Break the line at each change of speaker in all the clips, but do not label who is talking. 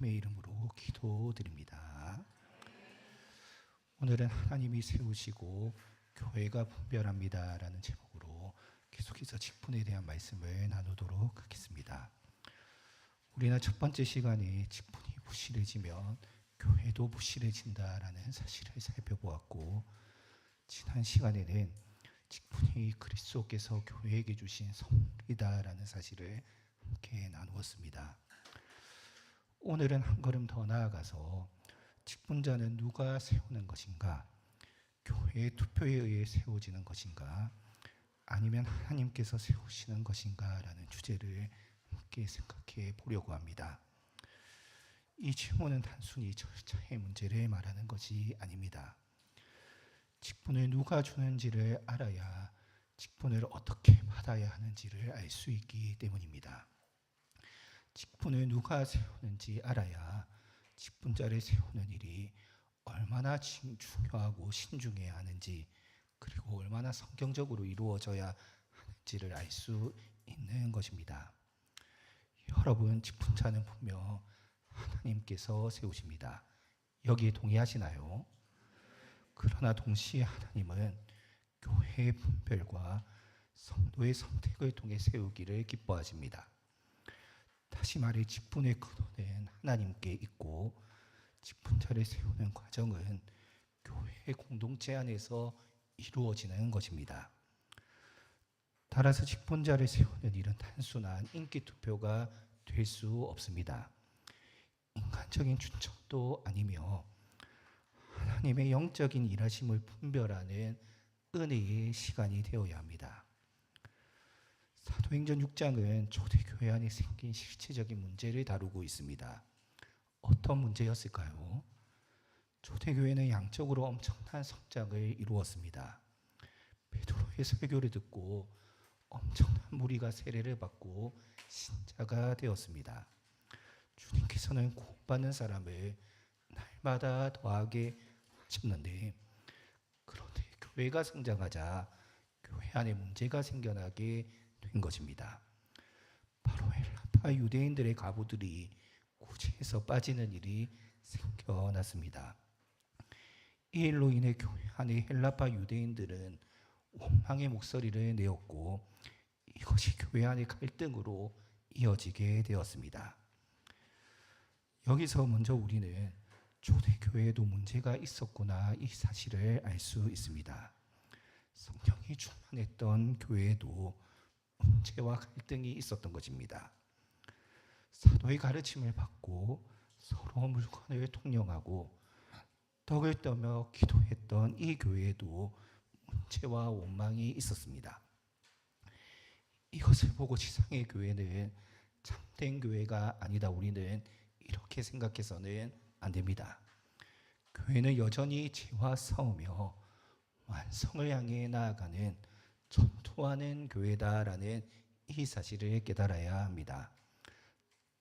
예수님의 이름으로 기도드립니다. 오늘은 하나님이 세우시고 교회가 분별합니다라는 제목으로 계속해서 직분에 대한 말씀을 나누도록 하겠습니다. 우리는 첫 번째 시간에 직분이 부실해지면 교회도 부실해진다라는 사실을 살펴보았고, 지난 시간에는 직분이 그리스도께서 교회에게 주신 선물이다라는 사실을 함께 나누었습니다. 오늘은 한 걸음 더 나아가서 직분자는 누가 세우는 것인가? 교회의 투표에 의해 세워지는 것인가? 아니면 하나님께서 세우시는 것인가? 라는 주제를 함께 생각해 보려고 합니다. 이 질문은 단순히 절차의 문제를 말하는 것이 아닙니다. 직분을 누가 주는지를 알아야 직분을 어떻게 받아야 하는지를 알 수 있기 때문입니다. 직분을 누가 세우는지 알아야 직분자를 세우는 일이 얼마나 중요하고 신중해야 하는지, 그리고 얼마나 성경적으로 이루어져야 하는지를 알 수 있는 것입니다. 여러분, 직분자는 분명 하나님께서 세우십니다. 여기에 동의하시나요? 그러나 동시에 하나님은 교회의 분별과 성도의 선택을 통해 세우기를 기뻐하십니다. 다시 말해, 직분의 근원은 하나님께 있고 직분자를 세우는 과정은 교회의 공동체 안에서 이루어지는 것입니다. 따라서 직분자를 세우는 일은 단순한 인기 투표가 될 수 없습니다. 인간적인 추천도 아니며 하나님의 영적인 일하심을 분별하는 은혜의 시간이 되어야 합니다. 사도행전 6장은 초대교회 안에 생긴 실체적인 문제를 다루고 있습니다. 어떤 문제였을까요? 초대교회는 양적으로 엄청난 성장을 이루었습니다. 베드로의 설교를 듣고 엄청난 무리가 세례를 받고 신자가 되었습니다. 주님께서는 구원받는 사람을 날마다 더하게 하셨는데, 그런데 교회가 성장하자 교회 안에 문제가 생겨나게 된 것입니다. 바로 헬라파 유대인들의 가부들이 구제에서 빠지는 일이 생겨났습니다. 이 일로 인해 교회 안에 헬라파 유대인들은 원망의 목소리를 내었고, 이것이 교회 안의 갈등으로 이어지게 되었습니다. 여기서 먼저 우리는 초대교회에도 문제가 있었구나, 이 사실을 알 수 있습니다. 성령이 충만했던 교회에도 문제와 갈등이 있었던 것입니다. 사도의 가르침을 받고 서로 물건을 통용하고 떡을 떠며 기도했던 이 교회에도 문제와 원망이 있었습니다. 이것을 보고 지상의 교회는 참된 교회가 아니다, 우리는 이렇게 생각해서는 안 됩니다. 교회는 여전히 죄와 싸우며 완성을 향해 나아가는 전투하는 교회다라는 이 사실을 깨달아야 합니다.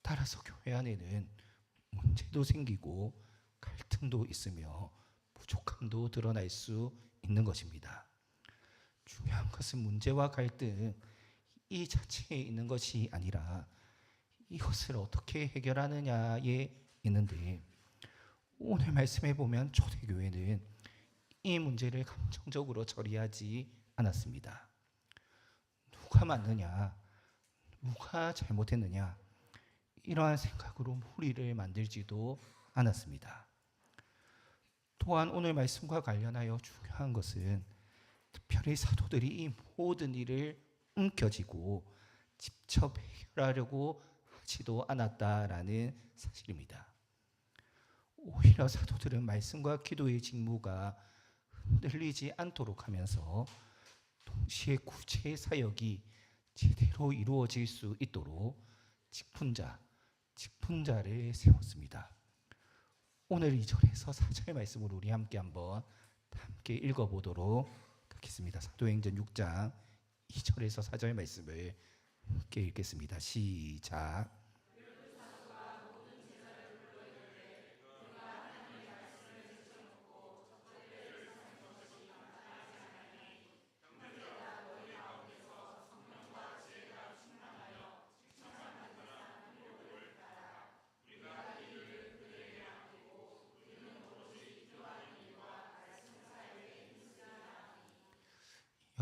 따라서 교회 안에는 문제도 생기고 갈등도 있으며 부족함도 드러날 수 있는 것입니다. 중요한 것은 문제와 갈등 이 자체에 있는 것이 아니라 이것을 어떻게 해결하느냐에 있는데, 오늘 말씀해 보면 초대교회는 이 문제를 감정적으로 처리하지 않았습니다. 누가 맞느냐, 누가 잘못했느냐, 이러한 생각으로 무리를 만들지도 않았습니다. 또한 오늘 말씀과 관련하여 중요한 것은 특별히 사도들이 이 모든 일을 움켜쥐고 직접 해결하려고 하지도 않았다라는 사실입니다. 오히려 사도들은 말씀과 기도의 직무가 흔들리지 않도록 하면서 동시에 구체의 사역이 제대로 이루어질 수 있도록 직분자를 세웠습니다. 오늘 2절에서 4절 말씀을 우리 함께 읽어보도록 하겠습니다. 사도행전 6장 2절에서 4절 말씀을 함께 읽겠습니다. 시작.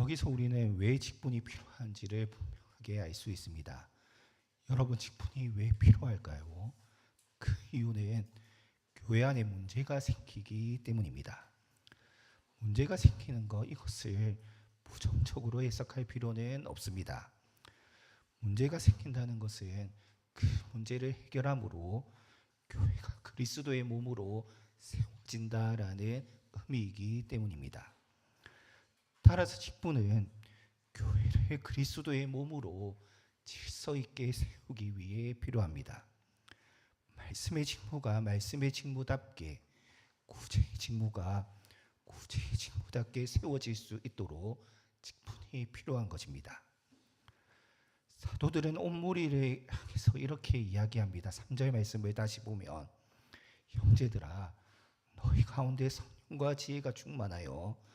여기서 우리는 왜 직분이 필요한지를 분명하게 알 수 있습니다. 여러분, 직분이 왜 필요할까요? 그 이유는 교회 안에 문제가 생기기 때문입니다. 문제가 생기는 것, 이것을 부정적으로 해석할 필요는 없습니다. 문제가 생긴다는 것은 그 문제를 해결함으로 교회가 그리스도의 몸으로 세워진다라는 의미이기 때문입니다. 따라서 직분은 교회를 그리스도의 몸으로 질서 있게 세우기 위해 필요합니다. 말씀의 직무가 말씀의 직무답게, 구제의 직무가 구제의 직무답게 세워질 수 있도록 직분이 필요한 것입니다. 사도들은 온 무리를 향해서 이렇게 이야기합니다. 3절 말씀을 다시 보면, 형제들아, 너희 가운데 성령과 지혜가 충만하여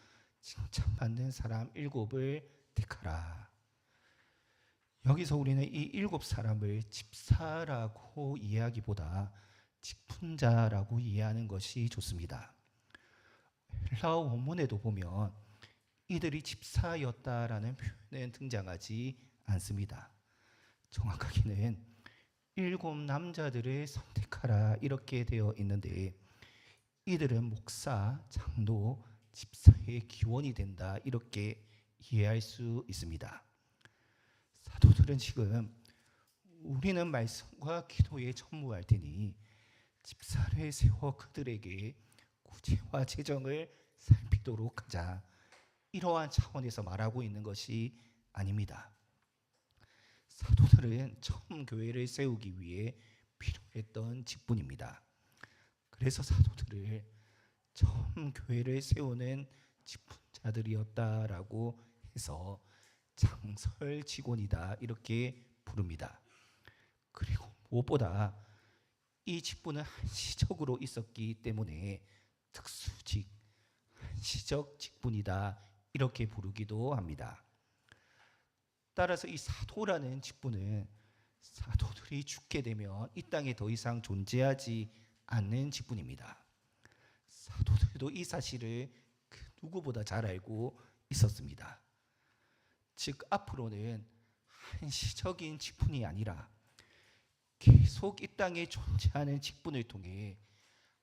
칭찬받는 사람 7을 택하라. 여기서 우리는 이 7사람을 집사라고 이해하기보다 직분자라고 이해하는 것이 좋습니다. 헬라어 원문에도 보면 이들이 집사였다라는 표현은 등장하지 않습니다. 정확하게는 7 남자들을 선택하라 이렇게 되어 있는데, 이들은 목사, 장로, 집사의 기원이 된다 이렇게 이해할 수 있습니다. 사도들은 지금 우리는 말씀과 기도에 전무할 테니 집사를 세워 그들에게 구제와 재정을 살피도록 하자, 이러한 차원에서 말하고 있는 것이 아닙니다. 사도들은 처음 교회를 세우기 위해 필요했던 직분입니다. 그래서 사도들을 처음 교회를 세우는 직분자들이었다라고 해서 장설 직원이다 이렇게 부릅니다. 그리고 무엇보다 이 직분은 한시적으로 있었기 때문에 특수직, 한시적 직분이다 이렇게 부르기도 합니다. 따라서 이 사도라는 직분은 사도들이 죽게 되면 이 땅에 더 이상 존재하지 않는 직분입니다. 사도들도 이 사실을 그 누구보다 잘 알고 있었습니다. 즉 앞으로는 한시적인 직분이 아니라 계속 이 땅에 존재하는 직분을 통해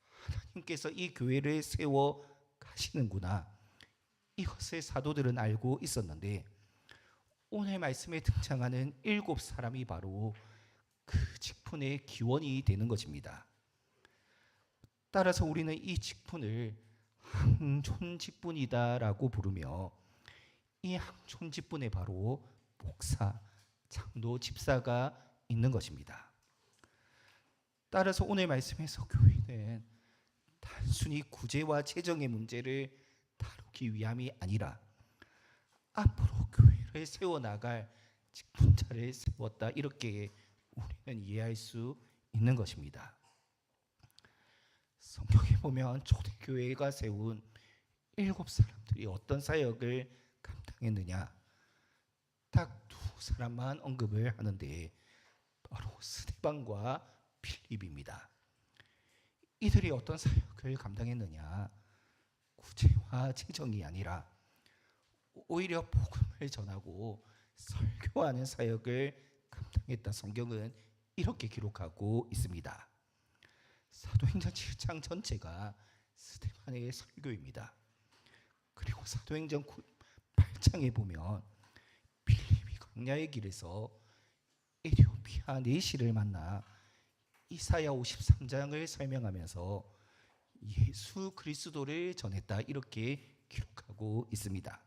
하나님께서 이 교회를 세워 가시는구나, 이것을 사도들은 알고 있었는데, 오늘 말씀에 등장하는 7사람이 바로 그 직분의 기원이 되는 것입니다. 따라서 우리는 이 직분을 항존 직분이다라고 부르며, 이 항존 직분에 바로 목사, 장로, 집사가 있는 것입니다. 따라서 오늘 말씀에서 교회는 단순히 구제와 재정의 문제를 다루기 위함이 아니라 앞으로 교회를 세워나갈 직분자를 세웠다, 이렇게 우리는 이해할 수 있는 것입니다. 성경에 보면 초대교회가 세운 7사람들이 어떤 사역을 감당했느냐, 딱 2사람만 언급을 하는데 바로 스데반과 빌립입니다. 이들이 어떤 사역을 감당했느냐, 구제와 재정이 아니라 오히려 복음을 전하고 설교하는 사역을 감당했다. 성경은 이렇게 기록하고 있습니다. 사도행전 7장 전체가 스데반의 설교입니다. 그리고 사도행전 8장에 보면 빌립이 광야의 길에서 에티오피아 내시를 만나 이사야 53장을 설명하면서 예수 그리스도를 전했다, 이렇게 기록하고 있습니다.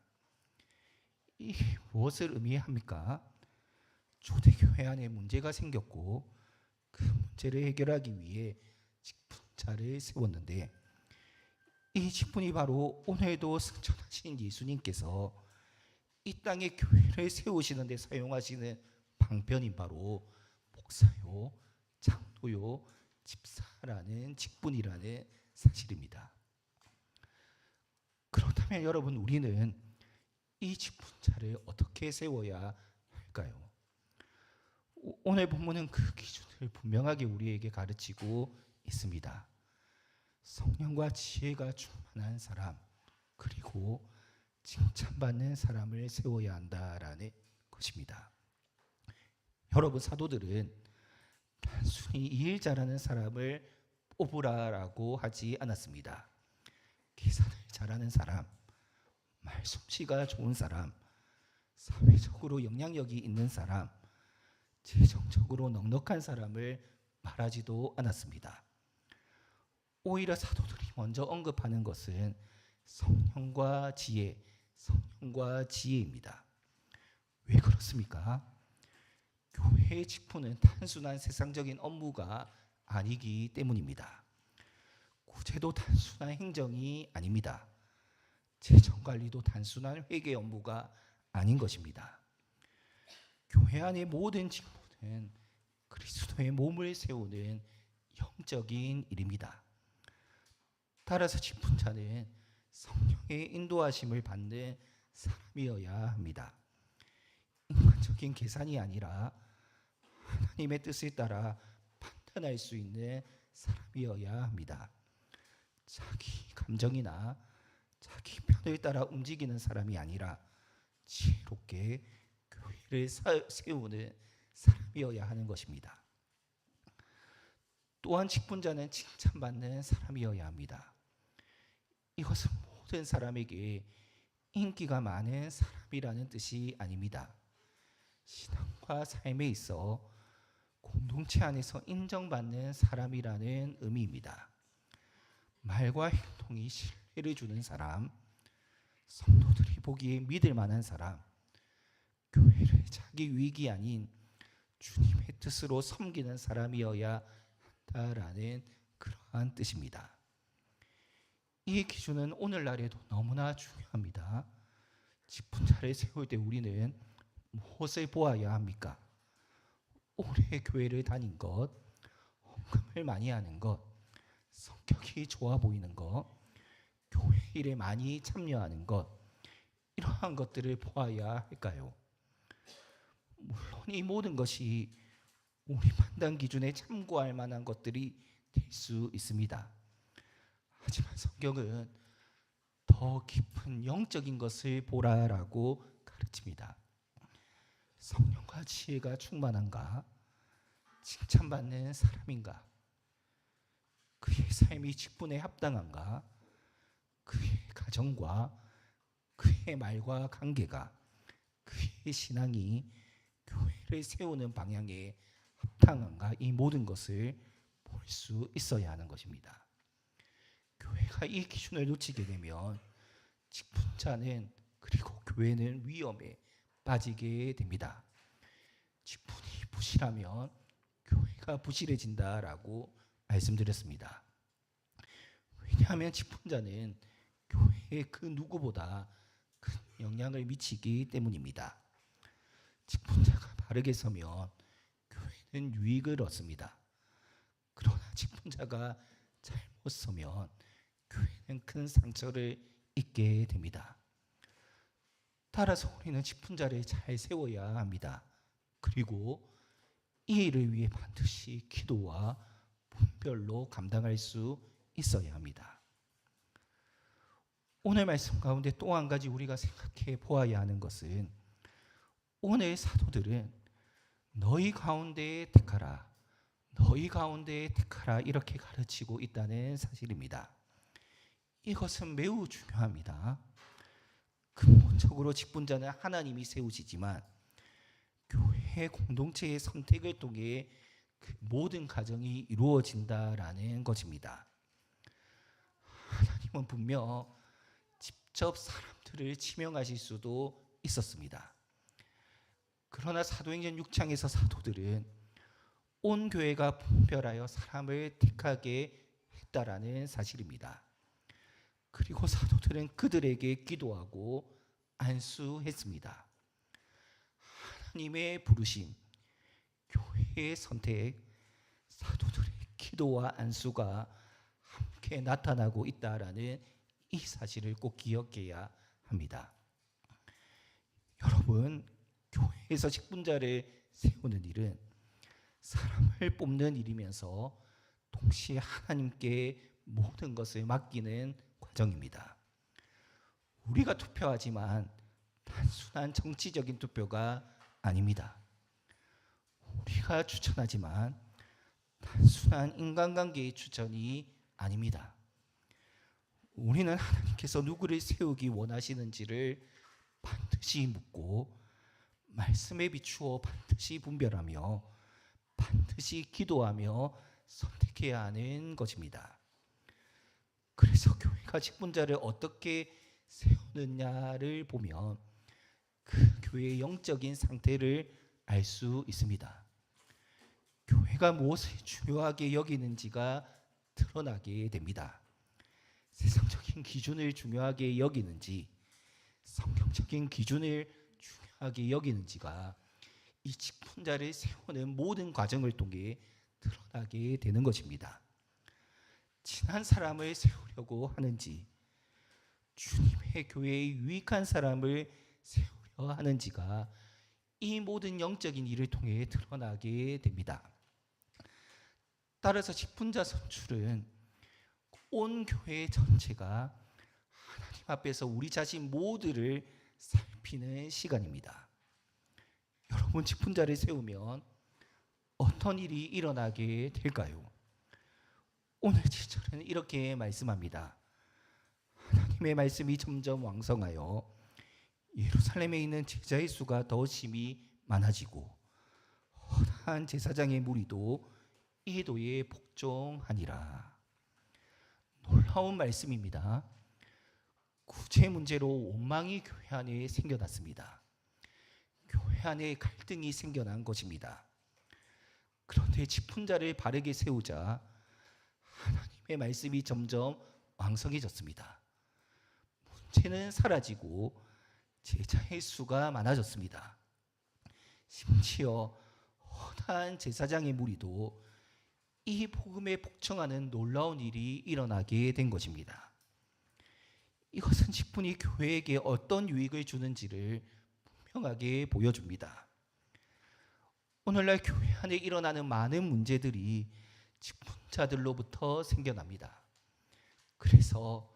이게 무엇을 의미합니까? 초대교회 안에 문제가 생겼고 그 문제를 해결하기 위해 직분자를 세웠는데, 이 직분이 바로 오늘도 승천하신 예수님께서 이 땅에 교회를 세우시는 데 사용하시는 방편인 바로 목사요, 장로요, 집사라는 직분이라는 사실입니다. 그렇다면 여러분, 우리는 이 직분자를 어떻게 세워야 할까요? 오늘 본문은 그 기준을 분명하게 우리에게 가르치고 있습니다. 성령과 지혜가 충만한 사람, 그리고 칭찬받는 사람을 세워야 한다라는 것입니다. 여러분, 사도들은 단순히 일 잘하는 사람을 뽑으라라고 하지 않았습니다. 계산을 잘하는 사람, 말솜씨가 좋은 사람, 사회적으로 영향력이 있는 사람, 재정적으로 넉넉한 사람을 말하지도 않았습니다. 오히려 사도들이 먼저 언급하는 것은 성령과 지혜입니다. 왜 그렇습니까? 교회의 직분은 단순한 세상적인 업무가 아니기 때문입니다. 구제도 단순한 행정이 아닙니다. 재정관리도 단순한 회계 업무가 아닌 것입니다. 교회 안의 모든 직분은 그리스도의 몸을 세우는 영적인 일입니다. 따라서 직분자는 성령의 인도하심을 받는 사람이어야 합니다. 인간적인 계산이 아니라 하나님의 뜻에 따라 판단할 수 있는 사람이어야 합니다. 자기 감정이나 자기 편을 따라 움직이는 사람이 아니라 지혜롭게 교회를 세우는 사람이어야 하는 것입니다. 또한 직분자는 칭찬받는 사람이어야 합니다. 이것은 모든 사람에게 인기가 많은 사람이라는 뜻이 아닙니다. 신앙과 삶에 있어 공동체 안에서 인정받는 사람이라는 의미입니다. 말과 행동이 신뢰를 주는 사람, 성도들이 보기에 믿을 만한 사람, 교회를 자기 유익이 아닌 주님의 뜻으로 섬기는 사람이어야 한다라는 그러한 뜻입니다. 이 기준은 오늘날에도 너무나 중요합니다. 직분자를 세울 때 우리는 무엇을 보아야 합니까? 오래 교회를 다닌 것, 헌금을 많이 하는 것, 성격이 좋아 보이는 것, 교회 일에 많이 참여하는 것, 이러한 것들을 보아야 할까요? 물론 이 모든 것이 우리 판단 기준에 참고할 만한 것들이 될 수 있습니다. 하지만 성경은 더 깊은 영적인 것을 보라라고 가르칩니다. 성령과 지혜가 충만한가? 칭찬받는 사람인가? 그의 삶이 직분에 합당한가? 그의 가정과 그의 말과 관계가, 그의 신앙이 교회를 세우는 방향에 합당한가? 이 모든 것을 볼 수 있어야 하는 것입니다. 교회가 이 기준을 놓치게 되면 직분자는, 그리고 교회는 위험에 빠지게 됩니다. 직분이 부실하면 교회가 부실해진다라고 말씀드렸습니다. 왜냐하면 직분자는 교회에 그 누구보다 큰 영향을 미치기 때문입니다. 직분자가 바르게 서면 교회는 유익을 얻습니다. 그러나 직분자가 잘못 서면 교회는 큰 상처를 입게 됩니다. 따라서 우리는 직분자를 잘 세워야 합니다. 그리고 이 일을 위해 반드시 기도와 분별로 감당할 수 있어야 합니다. 오늘 말씀 가운데 또 한 가지 우리가 생각해 보아야 하는 것은, 오늘 사도들은 너희 가운데에 택하라, 너희 가운데에 택하라 이렇게 가르치고 있다는 사실입니다. 이것은 매우 중요합니다. 근본적으로 직분자는 하나님이 세우시지만 교회 공동체의 선택을 통해 그 모든 가정이 이루어진다라는 것입니다. 하나님은 분명 직접 사람들을 지명하실 수도 있었습니다. 그러나 사도행전 6장에서 사도들은 온 교회가 분별하여 사람을 택하게 했다라는 사실입니다. 그리고 사도들은 그들에게 기도하고 안수했습니다. 하나님의 부르심, 교회의 선택, 사도들의 기도와 안수가 함께 나타나고 있다라는 이 사실을 꼭 기억해야 합니다. 여러분, 교회에서 직분자를 세우는 일은 사람을 뽑는 일이면서 동시에 하나님께 모든 것을 맡기는 과정입니다. 우리가 투표하지만 단순한 정치적인 투표가 아닙니다. 우리가 추천하지만 단순한 인간관계의 추천이 아닙니다. 우리는 하나님께서 누구를 세우기 원하시는지를 반드시 묻고 말씀에 비추어 반드시 분별하며 반드시 기도하며 선택해야 하는 것입니다. 그래서 교회가 직분자를 어떻게 세우느냐를 보면 그 교회의 영적인 상태를 알 수 있습니다. 교회가 무엇을 중요하게 여기는지가 드러나게 됩니다. 세상적인 기준을 중요하게 여기는지 성경적인 기준을 중요하게 여기는지가 이 직분자를 세우는 모든 과정을 통해 드러나게 되는 것입니다. 친한 사람을 세우려고 하는지 주님의 교회에 유익한 사람을 세우려 하는지가 이 모든 영적인 일을 통해 드러나게 됩니다. 따라서 직분자 선출은 온 교회 전체가 하나님 앞에서 우리 자신 모두를 살피는 시간입니다. 여러분, 직분자를 세우면 어떤 일이 일어나게 될까요? 오늘 7절은 이렇게 말씀합니다. 하나님의 말씀이 점점 왕성하여 예루살렘에 있는 제자의 수가 더 심히 많아지고 허다한 제사장의 무리도 이 도에 복종하니라. 놀라운 말씀입니다. 구제 문제로 원망이 교회 안에 생겨났습니다. 교회 안에 갈등이 생겨난 것입니다. 그런데 직분자를 바르게 세우자 하나님의 말씀이 점점 왕성해졌습니다. 문제는 사라지고 제자의 수가 많아졌습니다. 심지어 허다한 제사장의 무리도 이 복음에 복종하는 놀라운 일이 일어나게 된 것입니다. 이것은 직분이 교회에게 어떤 유익을 주는지를 분명하게 보여줍니다. 오늘날 교회 안에 일어나는 많은 문제들이 직분자들로부터 생겨납니다. 그래서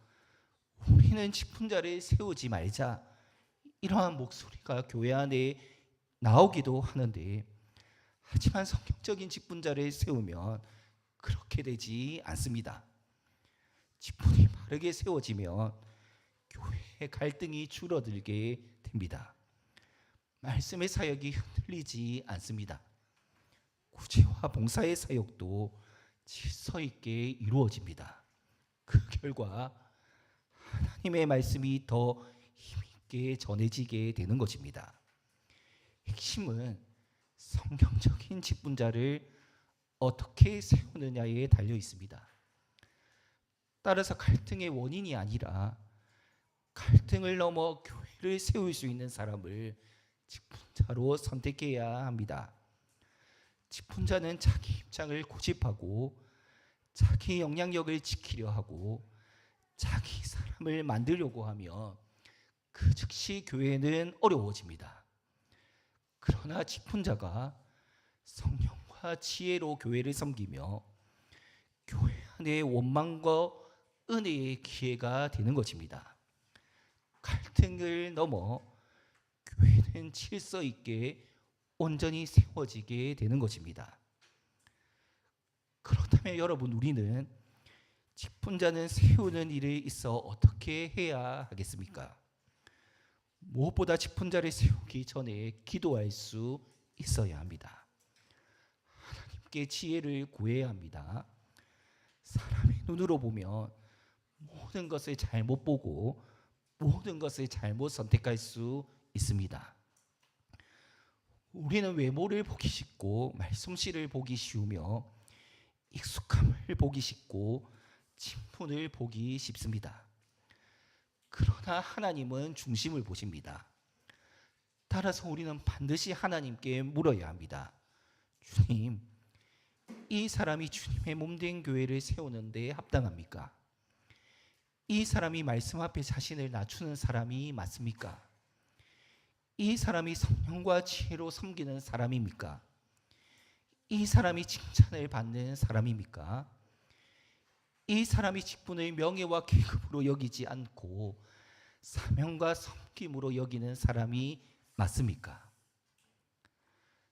우리는 직분자를 세우지 말자, 이러한 목소리가 교회 안에 나오기도 하는데, 하지만 성경적인 직분자를 세우면 그렇게 되지 않습니다. 직분이 바르게 세워지면 교회의 갈등이 줄어들게 됩니다. 말씀의 사역이 흔들리지 않습니다. 구제와 봉사의 사역도 질서 있게 이루어집니다. 그 결과 하나님의 말씀이 더 힘있게 전해지게 되는 것입니다. 핵심은 성경적인 직분자를 어떻게 세우느냐에 달려 있습니다. 따라서 갈등의 원인이 아니라 갈등을 넘어 교회를 세울 수 있는 사람을 직분자로 선택해야 합니다. 직분자는 자기 입장을 고집하고 자기 영향력을 지키려 하고 자기 사람을 만들려고 하면 그 즉시 교회는 어려워집니다. 그러나 직분자가 성령과 지혜로 교회를 섬기며 교회 안에 원망과 은혜의 기회가 되는 것입니다. 갈등을 넘어 교회는 질서 있게 온전히 세워지게 되는 것입니다. 그렇다면 여러분, 우리는 직분자는 세우는 일에 있어 어떻게 해야 하겠습니까? 무엇보다 직분자를 세우기 전에 기도할 수 있어야 합니다. 하나님께 지혜를 구해야 합니다. 사람의 눈으로 보면 모든 것을 잘못 보고 모든 것을 잘못 선택할 수 있습니다. 우리는 외모를 보기 쉽고 말솜씨를 보기 쉬우며 익숙함을 보기 쉽고 친분을 보기 쉽습니다. 그러나 하나님은 중심을 보십니다. 따라서 우리는 반드시 하나님께 물어야 합니다. 주님, 이 사람이 주님의 몸된 교회를 세우는 데 합당합니까? 이 사람이 말씀 앞에 자신을 낮추는 사람이 맞습니까? 이 사람이 성령과 지혜로 섬기는 사람입니까? 이 사람이 칭찬을 받는 사람입니까? 이 사람이 직분의 명예와 계급으로 여기지 않고 사명과 섬김으로 여기는 사람이 맞습니까?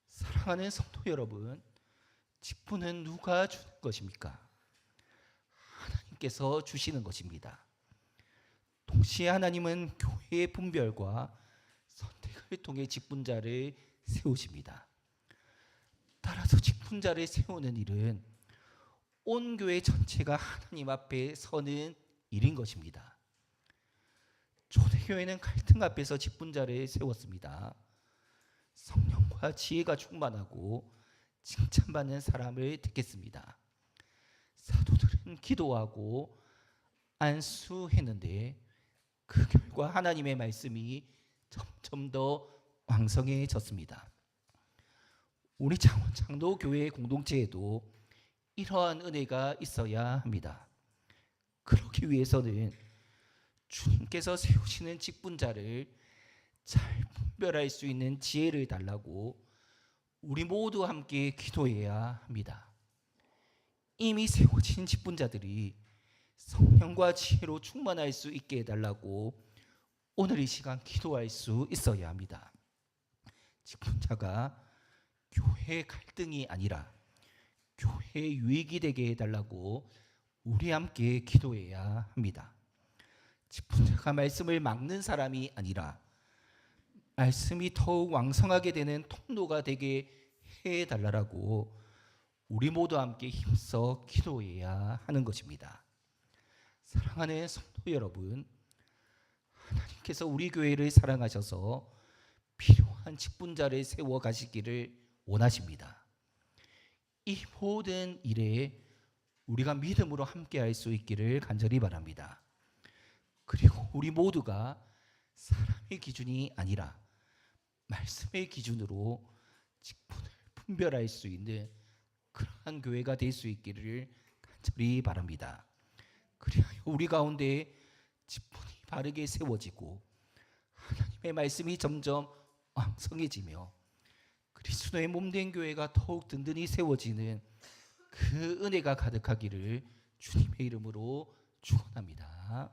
사랑하는 성도 여러분, 직분은 누가 주는 것입니까? 하나님께서 주시는 것입니다. 동시에 하나님은 교회의 분별과 선택을 통해 직분자를 세우십니다. 따라서 직분자를 세우는 일은 온 교회 전체가 하나님 앞에 서는 일인 것입니다. 초대교회는 갈등 앞에서 직분자를 세웠습니다. 성령과 지혜가 충만하고 칭찬받는 사람을 택했습니다. 사도들은 기도하고 안수했는데 그 결과 하나님의 말씀이 점점 더 왕성해졌습니다. 우리 장로교회 공동체에도 이러한 은혜가 있어야 합니다. 그러기 위해서는 주님께서 세우시는 직분자를 잘 분별할 수 있는 지혜를 달라고 우리 모두 함께 기도해야 합니다. 이미 세워진 직분자들이 성령과 지혜로 충만할 수 있게 해달라고 오늘 이 시간 기도할 수 있어야 합니다. 직분자가 교회 갈등이 아니라 교회 유익이 되게 해달라고 우리 함께 기도해야 합니다. 직분자가 말씀을 막는 사람이 아니라 말씀이 더욱 왕성하게 되는 통로가 되게 해달라고 우리 모두 함께 힘써 기도해야 하는 것입니다. 사랑하는 성도 여러분, 하나님께서 우리 교회를 사랑하셔서 필요한 직분자를 세워 가시기를 원하십니다. 이 모든 일에 우리가 믿음으로 함께할 수 있기를 간절히 바랍니다. 그리고 우리 모두가 사람의 기준이 아니라 말씀의 기준으로 직분을 분별할 수 있는 그러한 교회가 될 수 있기를 간절히 바랍니다. 그리하여 우리 가운데 직분이 바르게 세워지고 하나님의 말씀이 점점 왕성해지며 그리스도의 몸된 교회가 더욱 든든히 세워지는 그 은혜가 가득하기를 주님의 이름으로 축원합니다.